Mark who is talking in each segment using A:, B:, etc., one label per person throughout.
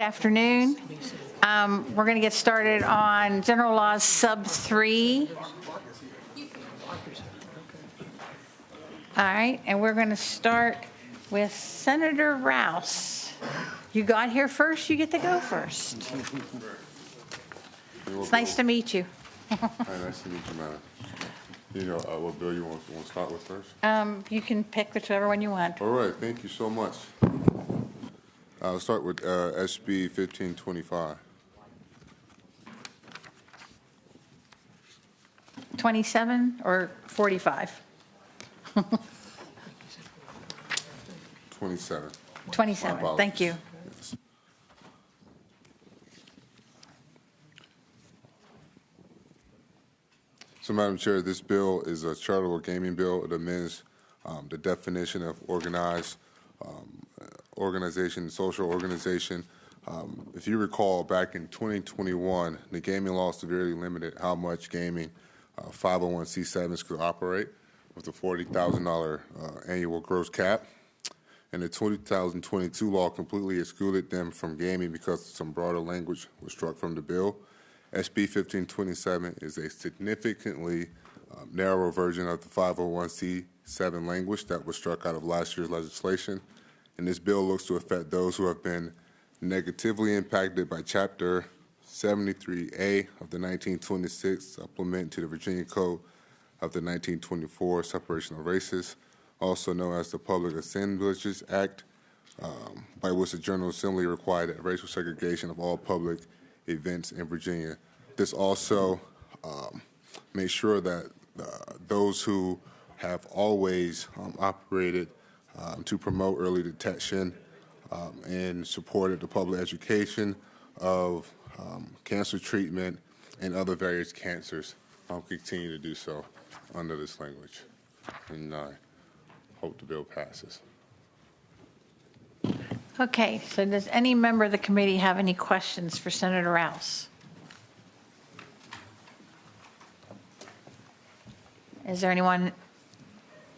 A: Afternoon. We're going to get started on General Laws Sub 3. All right, and we're going to start with Senator Rouse. You got here first, you get to go first. It's nice to meet you.
B: Hi, nice to meet you, madam. You know what bill you want to start with first?
A: You can pick whichever one you want.
B: All right, thank you so much. I'll start with SB 1525.
A: 27 or 45?
B: 27.
A: 27, thank you.
B: Yes. So, Madam Chair, this bill is a charitable gaming bill. It amends the definition of organized organization, social organization. If you recall, back in 2021, the gaming law severely limited how much gaming 501c7s could operate with a $40,000 annual gross cap. And the 2022 law completely excluded them from gaming because some broader language was struck from the bill. SB 1527 is a significantly narrower version of the 501c7 language that was struck out of last year's legislation. And this bill looks to affect those who have been negatively impacted by Chapter 73A of the 1926 supplement to the Virginia Code of the 1924 Separation of Races, also known as the Public Assemblages Act, by which the General Assembly required that racial segregation of all public events in Virginia. This also makes sure that those who have always operated to promote early detection and supported the public education of cancer treatment and other various cancers continue to do so under this language. And I hope the bill passes.
A: Okay, so does any member of the committee have any questions for Senator Rouse? Is there anyone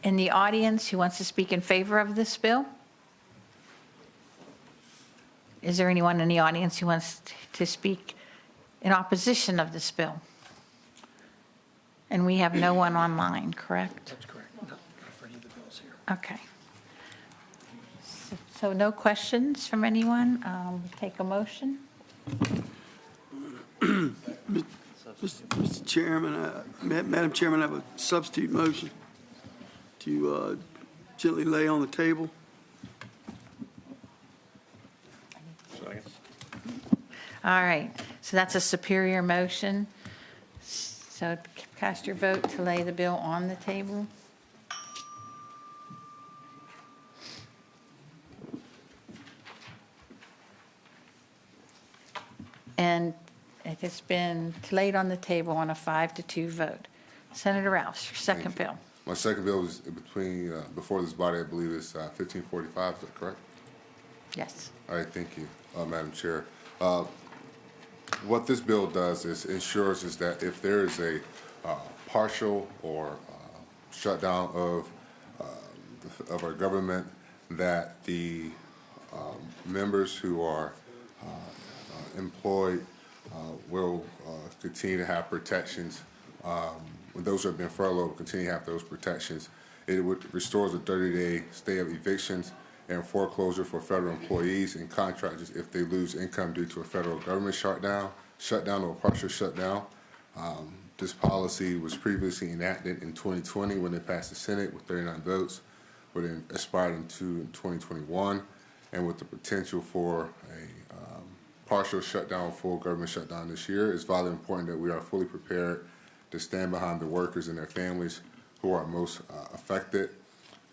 A: in the audience who wants to speak in favor of this bill? Is there anyone in the audience who wants to speak in opposition of this bill? And we have no one online, correct?
C: That's correct. Not for any of the bills here.
A: Okay. So no questions from anyone? Take a motion.
D: Mr. Chairman, Madam Chairman, I have a substitute motion to gently lay on the table.
A: All right, so that's a superior motion. So cast your vote to lay the bill on the table. And it has been laid on the table on a 5-2 vote. Senator Rouse, your second bill.
B: My second bill is before this body, I believe it's 1545, is that correct?
A: Yes.
B: All right, thank you, Madam Chair. What this bill does is ensures is that if there is a partial or shutdown of our government, that the members who are employed will continue to have protections. Those who have been furloughed will continue to have those protections. It restores a 30-day stay of evictions and foreclosure for federal employees and contractors if they lose income due to a federal government shutdown or partial shutdown. This policy was previously enacted in 2020 when it passed the Senate with 39 votes, but it expired in 2021, and with the potential for a partial shutdown, full government shutdown this year. It's vitally important that we are fully prepared to stand behind the workers and their families who are most affected.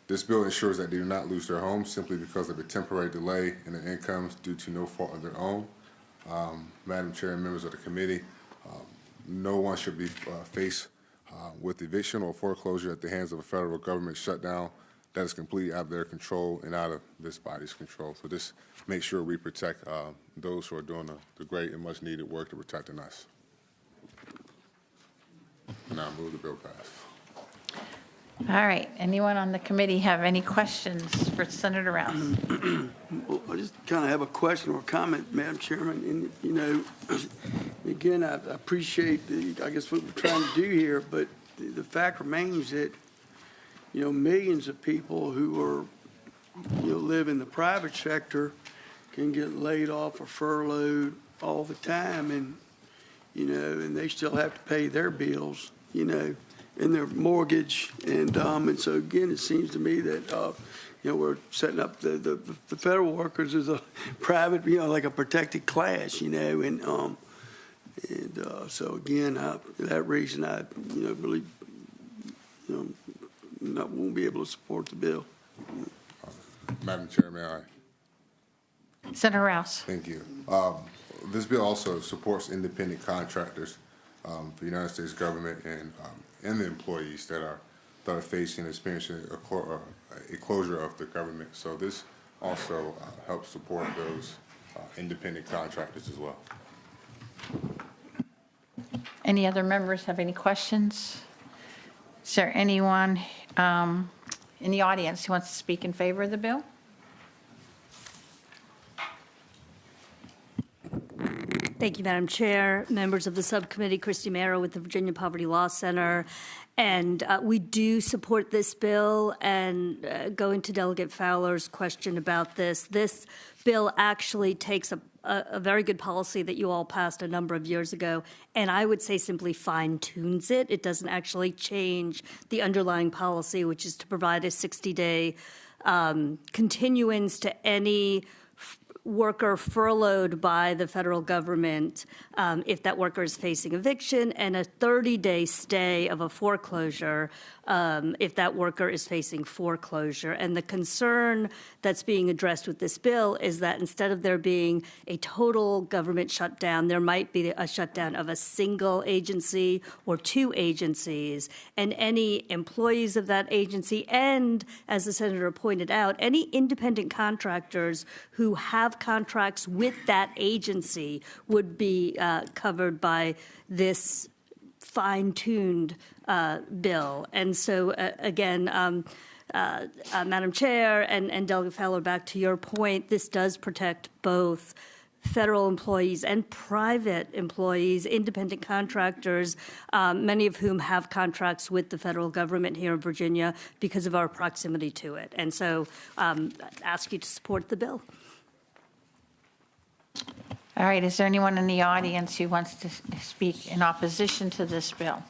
B: This bill ensures that they do not lose their homes simply because of a temporary delay in their incomes due to no fault of their own. Madam Chair and members of the committee, no one should be faced with eviction or foreclosure at the hands of a federal government shutdown that is completely out of their control and out of this body's control. So this makes sure we protect those who are doing the great and much needed work to protecting us. And I move the bill pass.
A: All right, anyone on the committee have any questions for Senator Rouse?
D: Well, I just kind of have a question or a comment, Madam Chairman. And, again, I appreciate I guess what we're trying to do here, but the fact remains that, millions of people who are, live in the private sector can get laid off or furloughed all the time, and, and they still have to pay their bills, and their mortgage. And so, again, it seems to me that, we're setting up the federal workers as a private, like a protected class, and so again, for that reason, I, really, won't be able to support the bill.
B: Madam Chair, may I?
A: Senator Rouse.
B: Thank you. This bill also supports independent contractors, the United States government, and the employees that are experiencing a closure of the government. So this also helps support those independent contractors as well.
A: Any other members have any questions? Is there anyone in the audience who wants to speak in favor of the bill?
E: Thank you, Madam Chair, members of the subcommittee, Christy Marrow with the Virginia Poverty Law Center. And we do support this bill, and going to Delegate Fowler's question about this bill actually takes a very good policy that you all passed a number of years ago, and I would say simply fine-tunes it. It doesn't actually change the underlying policy, which is to provide a 60-day continuance to any worker furloughed by the federal government if that worker is facing eviction, and a 30-day stay of a foreclosure if that worker is facing foreclosure. And the concern that's being addressed with this bill is that instead of there being a total government shutdown, there might be a shutdown of a single agency or two agencies, and any employees of that agency, and as the senator pointed out, any independent contractors who have contracts with that agency would be covered by this fine-tuned bill. And so, again, Madam Chair and Delegate Fowler, back to your point, this does protect both federal employees and private employees, independent contractors, many of whom have contracts with the federal government here in Virginia because of our proximity to it. And so ask you to support the bill.
A: All right, is there anyone in the audience who wants to speak in opposition to this bill?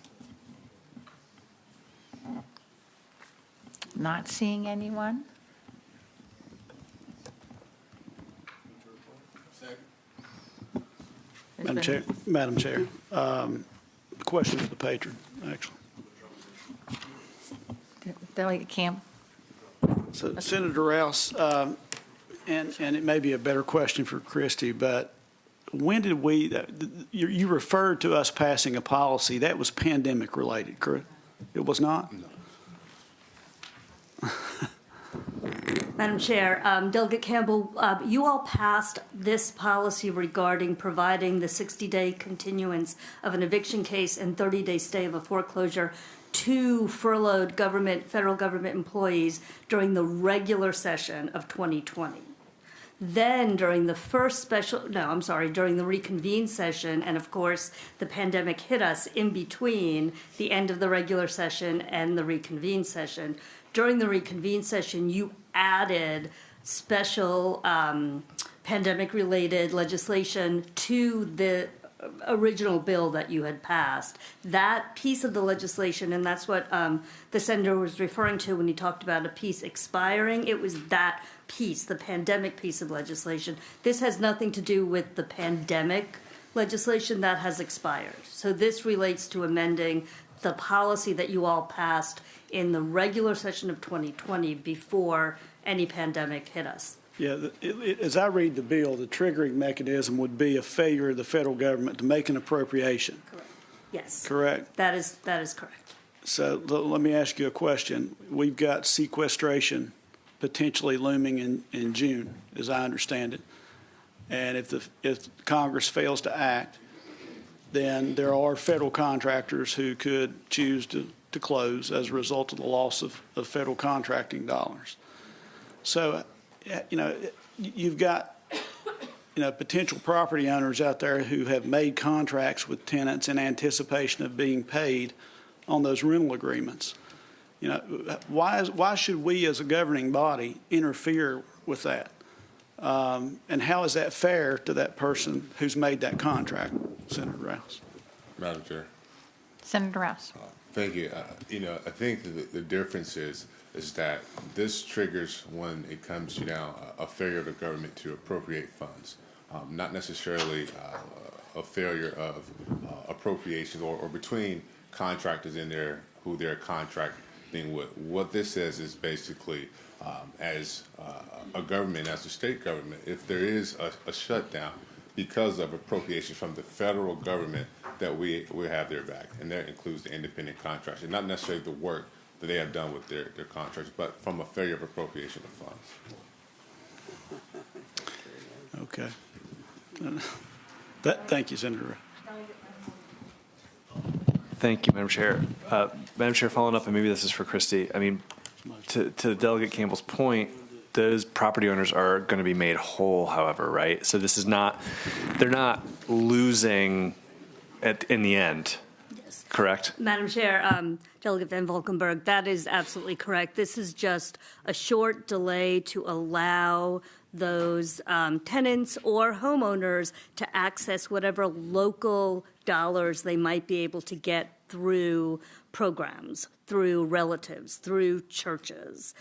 A: Not seeing anyone?
C: Madam Chair, question for the patron, actually.
A: Delegate Camp.
C: So Senator Rouse, and it may be a better question for Christy, but when did you referred to us passing a policy that was pandemic related, correct? It was not? No.
E: Madam Chair, Delegate Campbell, you all passed this policy regarding providing the 60-day continuance of an eviction case and 30-day stay of a foreclosure to furloughed federal government employees during the regular session of 2020. Then during the during the reconvened session, and of course the pandemic hit us in between the end of the regular session and the reconvened session. During the reconvened session, you added special pandemic-related legislation to the original bill that you had passed. That piece of the legislation, and that's what the senator was referring to when he talked about a piece expiring, it was that piece, the pandemic piece of legislation. This has nothing to do with the pandemic legislation that has expired. So this relates to amending the policy that you all passed in the regular session of 2020 before any pandemic hit us.
C: Yeah, as I read the bill, the triggering mechanism would be a failure of the federal government to make an appropriation.
E: Correct. Yes.
C: Correct?
E: That is correct.
C: So let me ask you a question. We've got sequestration potentially looming in June, as I understand it. And if Congress fails to act, then there are federal contractors who could choose to to close as a result of the loss of federal contracting dollars. So, you've got, potential property owners out there who have made contracts with tenants in anticipation of being paid on those rental agreements. Why should we as a governing body interfere with that? And how is that fair to that person who's made that contract, Senator Rouse?
B: Madam Chair.
A: Senator Rouse.
B: Thank you. I think the difference is that this triggers when it comes to now a failure of the government to appropriate funds, not necessarily a failure of appropriation or between contractors in there who they're contracting with. What this says is basically as a government, as a state government, if there is a shutdown because of appropriation from the federal government, that we have their back, and that includes the independent contractors, not necessarily the work that they have done with their contracts, but from a failure of appropriation of funds.
C: Okay. Thank you, Senator.
F: Thank you, Madam Chair. Madam Chair, following up, and maybe this is for Christy. I mean, to Delegate Campbell's point, those property owners are going to be made whole, however, right? So this is not, they're not losing in the end,
E: Yes.
F: correct?
E: Madam Chair, Delegate Van Valkenburg, that is absolutely correct. This is just a short delay to allow those tenants or homeowners to access whatever local dollars they might be able to get through programs, through relatives, through churches.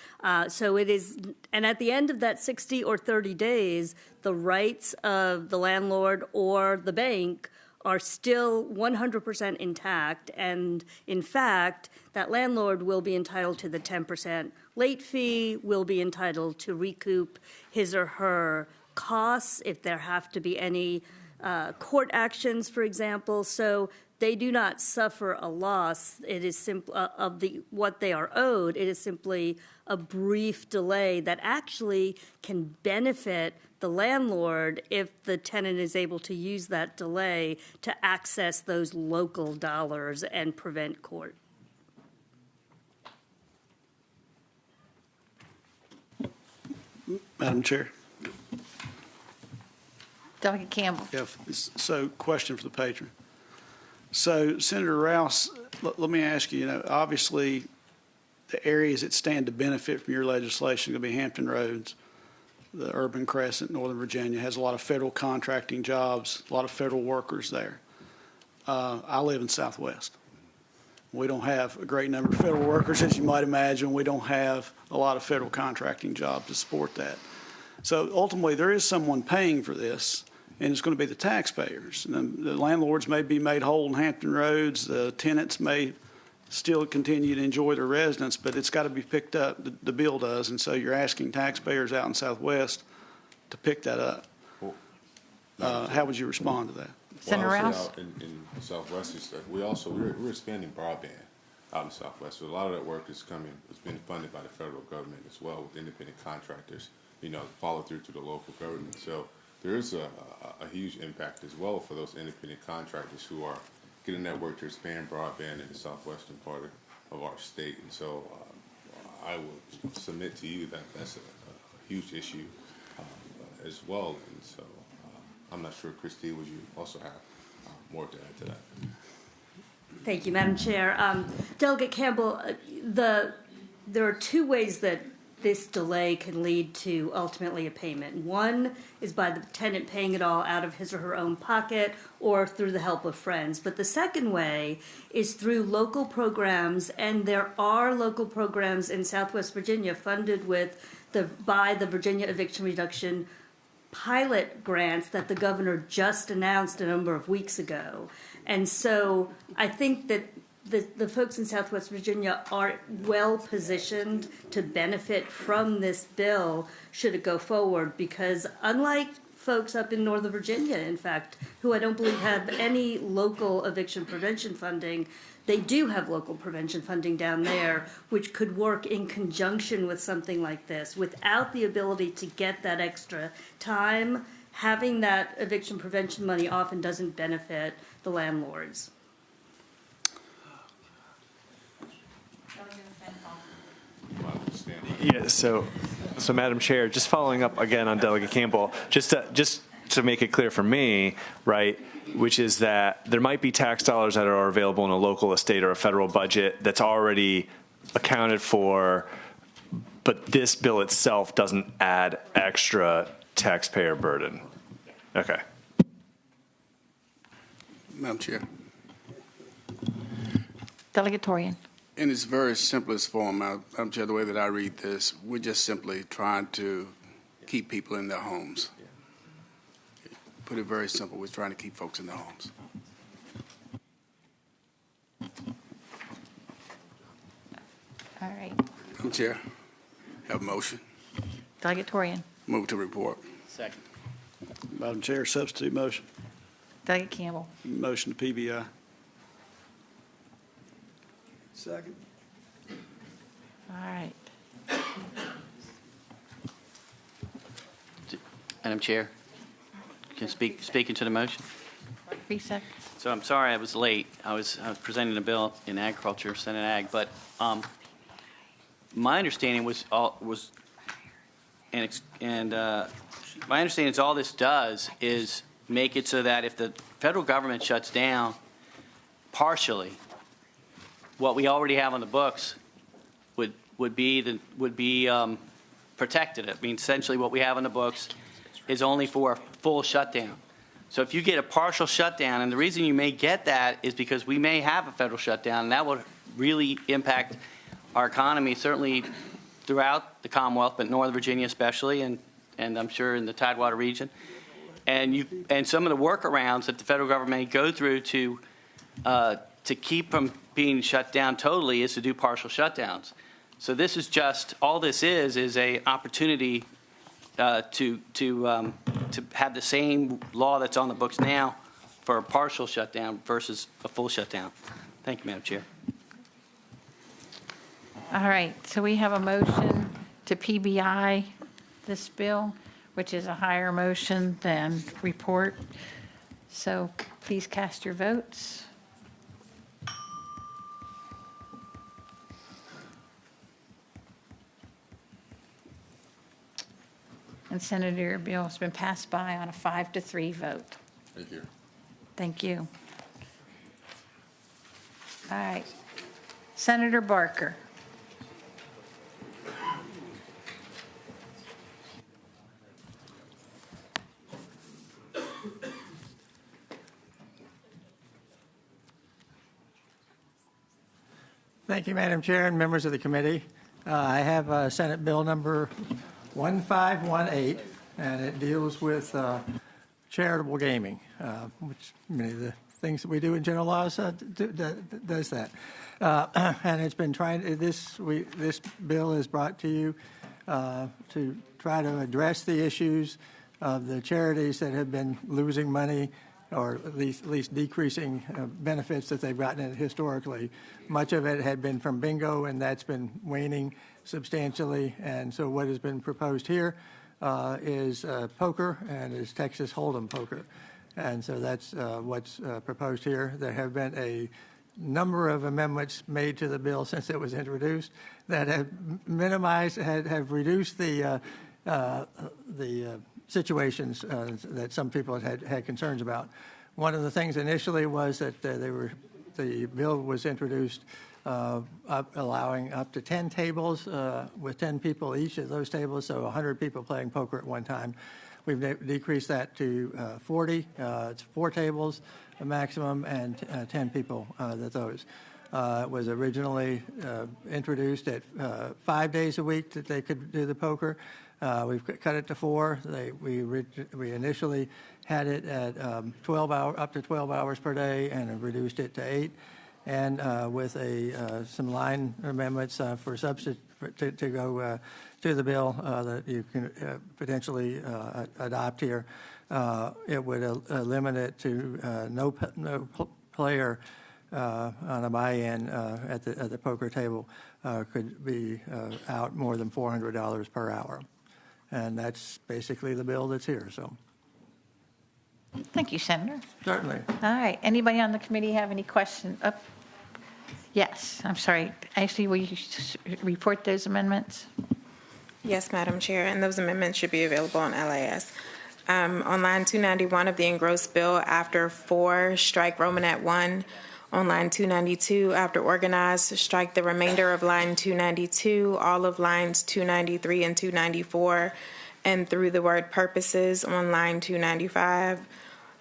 E: So it is, and at the end of that 60 or 30 days, the rights of the landlord or the bank are still 100% intact. And in fact, that landlord will be entitled to the 10% late fee, will be entitled to recoup his or her costs if there have to be any court actions, for example. So they do not suffer a loss. It is simply of what they are owed. It is simply a brief delay that actually can benefit the landlord if the tenant is able to use that delay to access those local dollars and prevent court.
C: Madam Chair.
A: Delegate Campbell.
C: So, question for the patron. So, Senator Rouse, let me ask you, obviously the areas that stand to benefit from your legislation are going to be Hampton Roads, the Urban Crescent, Northern Virginia, has a lot of federal contracting jobs, a lot of federal workers there. I live in Southwest. We don't have a great number of federal workers, as you might imagine. We don't have a lot of federal contracting jobs to support that. So ultimately, there is someone paying for this, and it's going to be the taxpayers. And the landlords may be made whole in Hampton Roads. The tenants may still continue to enjoy their residence, but it's got to be picked up. The bill does, and so you're asking taxpayers out in Southwest to pick that up. How would you respond to that?
A: Senator
B: Well,
A: Rouse?
B: out in Southwest, we're expanding broadband out in Southwest. So a lot of that work is being funded by the federal government as well, with independent contractors, follow through to the local government. So there is a huge impact as well for those independent contractors who are getting that work to expand broadband in the southwestern part of our state. And so I would submit to you that that's a huge issue as well. And so I'm not sure, Christy, would you also have more to add to that?
E: Thank you, Madam Chair. Delegate Campbell, there are two ways that this delay can lead to ultimately a payment. One is by the tenant paying it all out of his or her own pocket or through the help of friends. But the second way is through local programs, and there are local programs in Southwest Virginia funded by the Virginia Eviction Reduction pilot grants that the governor just announced a number of weeks ago. And so I think that the folks in Southwest Virginia are well positioned to benefit from this bill should it go forward, because unlike folks up in Northern Virginia, in fact, who I don't believe have any local eviction prevention funding, they do have local prevention funding down there, which could work in conjunction with something like this. Without the ability to get that extra time, having that eviction prevention money often doesn't benefit the landlords.
F: Yeah, so Madam Chair, just following up again on Delegate Campbell, just to make it clear for me, right, which is that there might be tax dollars that are available in a local, a state, or a federal budget that's already accounted for, but this bill itself doesn't add extra taxpayer burden. Okay.
G: Madam Chair,
A: Delegate Torian.
G: in its very simplest form, Madam Chair, the way that I read this, we're just simply trying to keep people in their homes. Put it very simple, we're trying to keep folks in their homes.
A: All right.
G: Madam Chair, have a motion.
A: Delegate Torian.
G: Move to report.
H: Second.
C: Madam Chair, substitute motion.
A: Delegate Campbell.
C: Motion to PBI.
D: Second.
A: All right.
H: Madam Chair, can speak into the motion?
A: Reset.
H: So I'm sorry I was late. I was presenting a bill in agriculture, Senate Ag, but my understanding was my understanding is all this does is make it so that if the federal government shuts down partially, what we already have on the books would be protected. I mean, essentially, what we have on the books is only for a full shutdown. So if you get a partial shutdown, and the reason you may get that is because we may have a federal shutdown, and that will really impact our economy, certainly throughout the Commonwealth, but Northern Virginia especially, and I'm sure in the Tidewater region. And some of the workarounds that the federal government may go through to keep from being shut down totally is to do partial shutdowns. So this is just, all this is a opportunity to have the same law that's on the books now for a partial shutdown versus a full shutdown. Thank you, Madam Chair.
A: All right, so we have a motion to PBI this bill, which is a higher motion than report. So please cast your votes. And Senator, your bill has been passed by on a 5-3 vote.
B: Thank you.
A: Thank you. All right. Senator Barker.
I: Thank you, Madam Chair and members of the committee. I have Senate Bill number 1518, and it deals with charitable gaming, which many of the things that we do in general laws does that. And it's been this bill is brought to you to try to address the issues of the charities that have been losing money, or at least decreasing benefits that they've gotten historically. Much of it had been from bingo, and that's been waning substantially. And so what has been proposed here is poker, and is Texas Hold'em poker. And so that's what's proposed here. There have been a number of amendments made to the bill since it was introduced that have minimized, have reduced the situations that some people had concerns about. One of the things initially was that the bill was introduced allowing up to 10 tables with 10 people each at those tables, so 100 people playing poker at one time. We've decreased that to 40. It's 4 tables, a maximum, and 10 people at those. It was originally introduced at 5 days a week that they could do the poker. We've cut it to 4. We initially had it at 12 hours, up to 12 hours per day, and have reduced it to 8. And with some line amendments for to go to the bill that you can potentially adopt here, it would limit it to no player on a buy-in at the poker table could be out more than $400 per hour. And that's basically the bill that's here, so.
A: Thank you, Senator.
I: Certainly.
A: All right. Anybody on the committee have any questions? Yes, I'm sorry. Ashley, will you report those amendments?
J: Yes, Madam Chair, and those amendments should be available on LAS. On line 291 of the engrossed bill, after 4, strike Romanet 1. On line 292, after organized, strike the remainder of line 292, all of lines 293 and 294, and through the word purposes on line 295.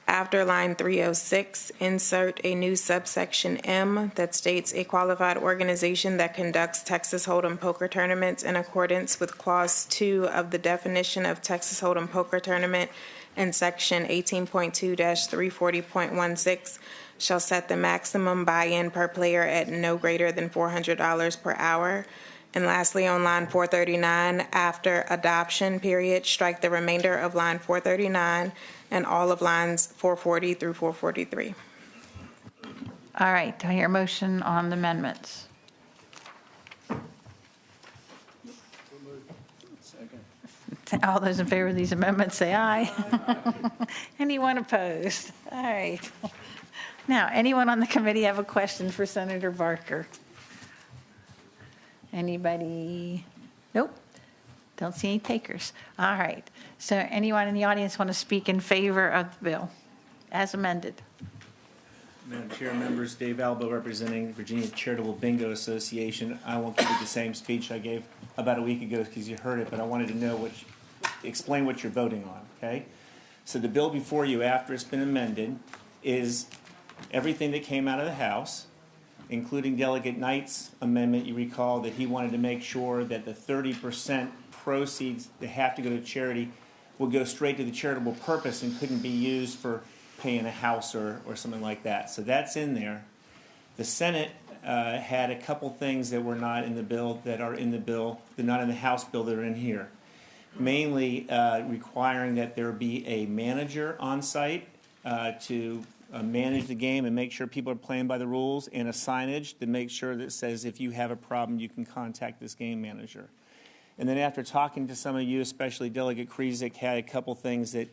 J: After line 306, insert a new subsection M that states a qualified organization that conducts Texas Hold'em poker tournaments in accordance with Clause 2 of the definition of Texas Hold'em poker tournament in Section 18.2-340.16 shall set the maximum buy-in per player at no greater than $400 per hour. And lastly, on line 439, after adoption period, strike the remainder of line 439 and all of lines 440 through 443.
A: All right, do I hear a motion on the amendments? All those in favor of these amendments, say aye. Anyone opposed? All right. Now, anyone on the committee have a question for Senator Barker? Anybody? Nope. Don't see any takers. All right. So anyone in the audience want to speak in favor of the bill as amended?
K: Madam Chair, members, Dave Albo representing Virginia Charitable Bingo Association. I won't give you the same speech I gave about a week ago because you heard it, but I wanted to know explain what you're voting on, okay? So the bill before you, after it's been amended, is everything that came out of the House, including Delegate Knight's amendment. You recall that he wanted to make sure that the 30% proceeds that have to go to charity would go straight to the charitable purpose and couldn't be used for paying a house or something like that. So that's in there. The Senate had a couple things that were not in the bill that are in the bill, they're not in the House bill that are in here. Mainly requiring that there be a manager on site to manage the game and make sure people are playing by the rules, and a signage to make sure that says if you have a problem, you can contact this game manager. And then after talking to some of you, especially Delegate Krizik had a couple things that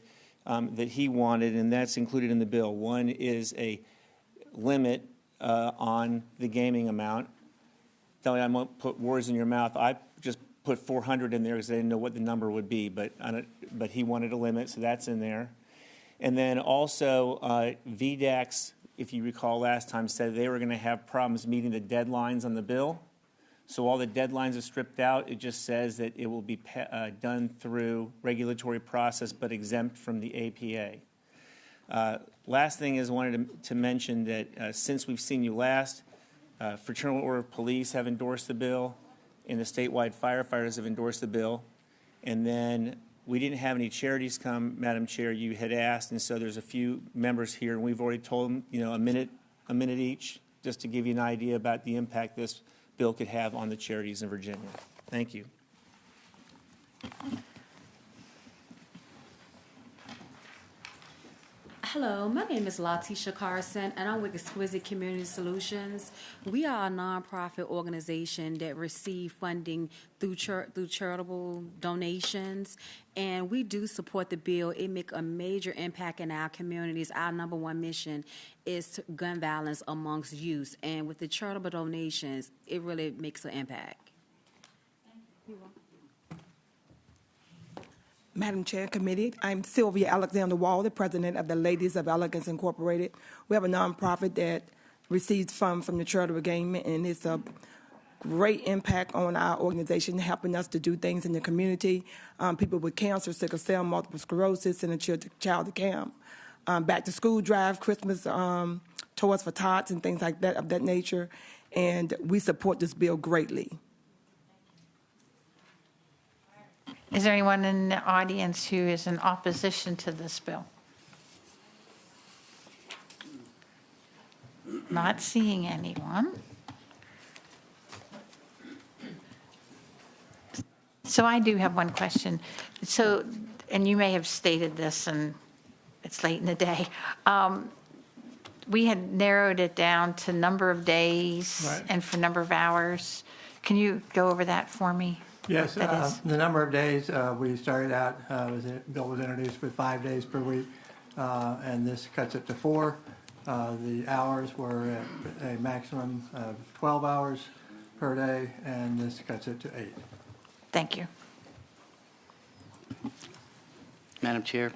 K: he wanted, and that's included in the bill. One is a limit on the gaming amount. Delegate, I won't put words in your mouth. I just put 400 in there because I didn't know what the number would be, but he wanted a limit, so that's in there. And then also, VDAX, if you recall last time, said they were going to have problems meeting the deadlines on the bill. So all the deadlines are stripped out. It just says that it will be done through regulatory process but exempt from the APA. Last thing is I wanted to mention that since we've seen you last, Fraternal Order of Police have endorsed the bill, and the statewide firefighters have endorsed the bill. And then we didn't have any charities come, Madam Chair, you had asked, and so there's a few members here, and we've already told them, a minute each, just to give you an idea about the impact this bill could have on the charities in Virginia. Thank you.
L: Hello, my name is Latisha Carson, and I'm with Exquisite Community Solutions. We are a nonprofit organization that receive funding through charitable donations, and we do support the bill. It makes a major impact in our communities. Our number one mission is gun violence amongst youth, and with the charitable donations, it really makes an impact. You're welcome.
M: Madam Chair, Committee, I'm Sylvia Alexander Wall, the president of the Ladies of Elegance Incorporated. We have a nonprofit that receives funds from the charitable game, and it's a great impact on our organization, helping us to do things in the community. People with cancer, sickle cell, multiple sclerosis, and a child to camp. Back to school drive, Christmas toys for tots and things like that of that nature. And we support this bill greatly.
A: Is there anyone in the audience who is in opposition to this bill? Not seeing anyone. So I do have one question. So, and you may have stated this, and it's late in the day. We had narrowed it down to number of days
I: Right.
A: and for number of hours. Can you go over that for me?
I: Yes,
A: What that is?
I: the number of days, we started out, the bill was introduced with 5 days per week, and this cuts it to 4. The hours were at a maximum of 12 hours per day, and this cuts it to 8.
A: Thank you.
H: Madam Chair,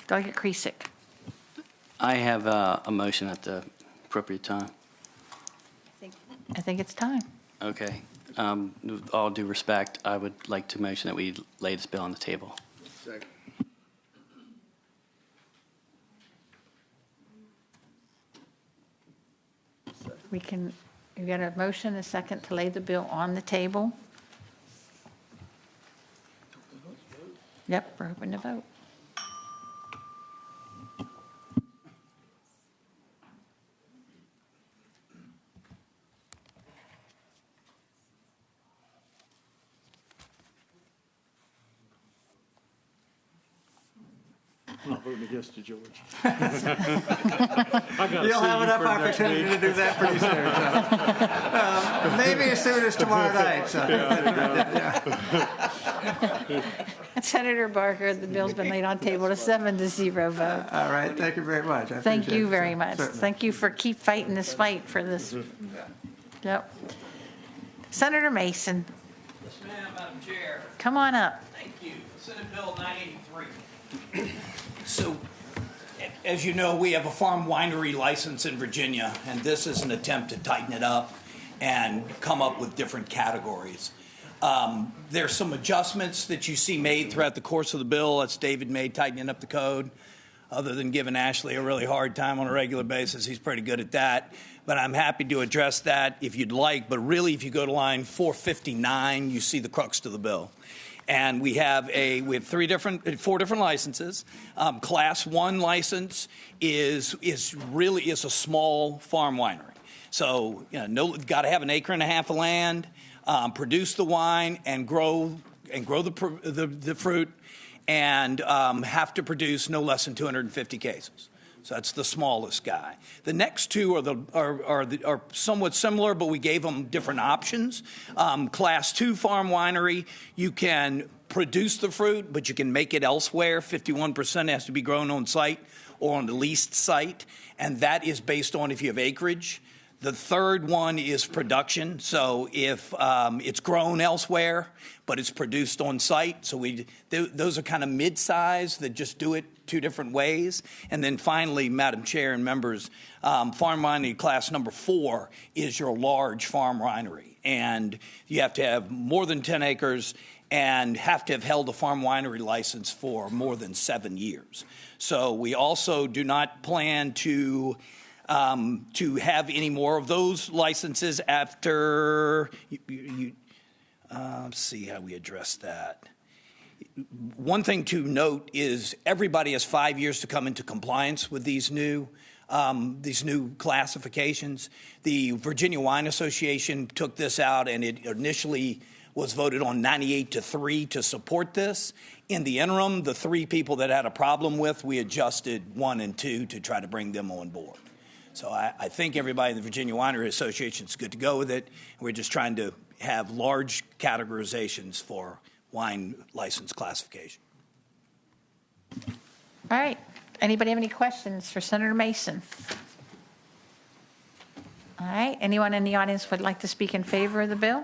A: Delegate Creasick.
H: I have a motion at the appropriate time.
A: I think it's time.
H: Okay. With all due respect, I would like to motion that we lay this bill on the table.
G: Second.
A: You got a motion, a second to lay the bill on the table? Yep, we're open to vote.
N: I'm not voting against you, George.
I: You'll have enough opportunity to do that pretty soon. So. Maybe as soon as tomorrow night. So.
A: Senator Barker, the bill's been laid on table to 7-0 vote.
I: All right, thank you very much. I
A: Thank
I: appreciate
A: you
I: it.
A: very much.
I: Certainly.
A: Thank you for keep fighting this fight for this. Yep. Senator Mason,
O: Yes, ma'am, Madam Chair.
A: come on up.
O: Thank you. Senate Bill 983. So, as you know, we have a farm winery license in Virginia, and this is an attempt to tighten it up and come up with different categories. There's some adjustments that you see made throughout the course of the bill. That's David made, tightening up the code. Other than giving Ashley a really hard time on a regular basis, he's pretty good at that. But I'm happy to address that if you'd like. But really, if you go to line 459, you see the crux to the bill. And we have four different licenses. Class 1 license is a small farm winery. So got to have an acre and a half of land, produce the wine, and grow the fruit, and have to produce no less than 250 cases. So that's the smallest guy. The next two are somewhat similar, but we gave them different options. Class 2 farm winery, you can produce the fruit, but you can make it elsewhere. 51% has to be grown on site or on the leased site, and that is based on if you have acreage. The third one is production. So if it's grown elsewhere, but it's produced on site, so those are kind of mid-size that just do it two different ways. And then finally, Madam Chair and members, farm winery class number 4 is your large farm winery. And you have to have more than 10 acres and have to have held a farm winery license for more than 7 years. So we also do not plan to have any more of those licenses after let's see how we address that. One thing to note is everybody has 5 years to come into compliance with these new classifications. The Virginia Wine Association took this out, and it initially was voted on 98-3 to support this. In the interim, the 3 people that had a problem with, we adjusted 1 and 2 to try to bring them on board. So I think everybody in the Virginia Winery Association is good to go with it. We're just trying to have large categorizations for wine license classification.
A: All right. Anybody have any questions for Senator Mason? All right. Anyone in the audience would like to speak in favor of the bill?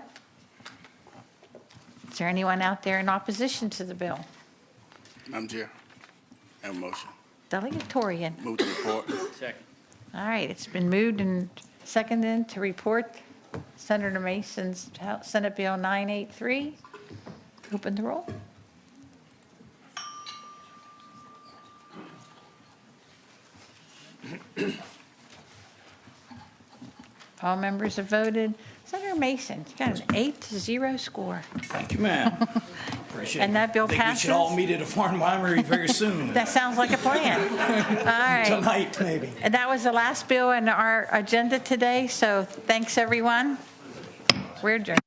A: Is there anyone out there in opposition to the bill?
G: Madam Chair, I have a motion.
A: Delegate Torian.
G: Move to report.
H: Second.
A: All right. It's been moved and seconded to report Senator Mason's Senate Bill 983. Open the roll. All members have voted. Senator Mason, you got an 8-0 score.
O: Thank you, ma'am. Appreciate it.
A: And that bill
O: I think we
A: passes?
O: should all meet at a farm winery very soon.
A: That sounds like a plan. All right.
O: Tonight, maybe.
A: And that was the last bill in our agenda today, so thanks, everyone. We're adjourned.